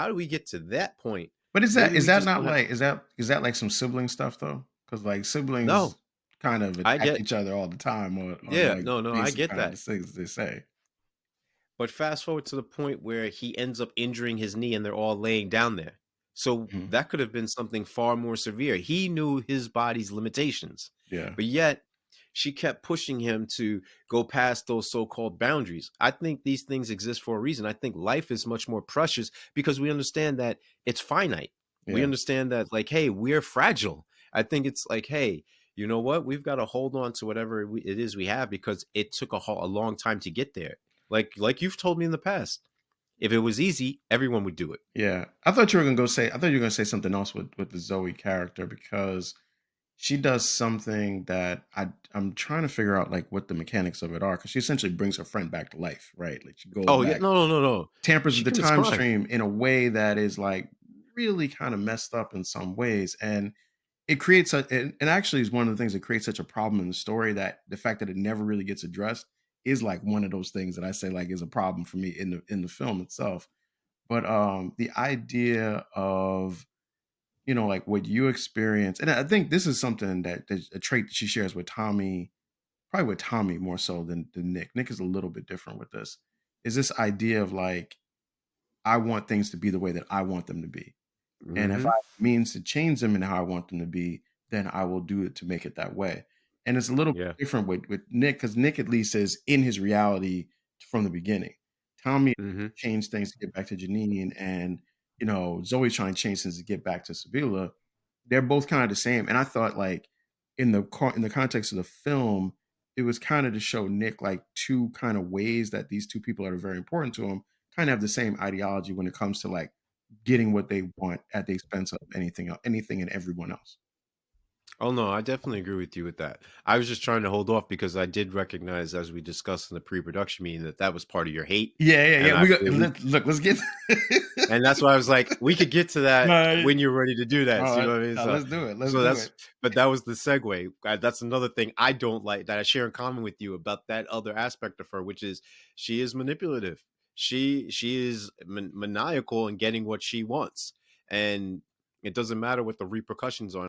how do we get to that point? But Maybe is we that just not don't have. like is that like some sibling stuff though? Because like siblings No, kind of I attack get. each other all the time on Yeah, like no, no, I basic get kind of that. the things they say. But fast forward to the point where he ends up injuring his knee and they're all laying down there. So Mhm. that could have been something far more severe. He knew his body's limitations, Yeah. but yet she kept pushing him to go past those so-called boundaries. I think these things exist for a reason. I think life is much more precious because we understand that it's finite. We Yeah. understand that, like, hey, we're fragile. I think it's like, hey, you know what? We've got to hold on to whatever it is we have because it took a long time to get there. Like you've told me in the past, if it was easy, everyone would do it. Yeah. I thought you were gonna say something else with the Zoe character because she does something that I'm trying to figure out like what the mechanics of it are because she essentially brings her friend back to life, right? Like she goes Oh yeah, back, no, no, no, no. tampers She with the commits time crime. stream in a way that is like really kind of messed up in some ways. And it creates and actually is one of the things that creates such a problem in the story that the fact that it never really gets addressed is like one of those things that I say like is a problem for me in the film itself. But the idea of like what you experience, and I think this is something that's a trait that she shares with Tommy, probably with Tommy more so than Nick. Nick is a little bit different with this. Is this idea of like I want things to be the way that I want them to be. And if I Hmm. means to change them and how I want them to be, then I will do it to make it that way. And it's a little Yeah. different with Nick because Nick at least is in his reality from the beginning. Tommy Hmm. changed things to get back to Janine, and Zoe's trying to change things to get back to Sevilla. They're both kind of the same. And I thought like in the context of the film, it was kind of to show Nick like two kind of ways that these two people that are very important to him kind of have the same ideology when it comes to like getting what they want at the expense of anything and everyone else. Oh no, I definitely agree with you with that. I was just trying to hold off because I did recognize, as we discussed in the pre-production meeting, that that was part of your hate, Yeah, yeah, and yeah. I We got feel we. look. Let's get. And that's why I was like, we could get to that No, when you're ready to do that. all So you right, know what I mean? no, So, let's do it. Let's so do that's, it. but that was the segue. That's another thing I don't like that I share in common with you about that other aspect of her, which is she is manipulative. She is maniacal in getting what she wants, and it doesn't matter what the repercussions are.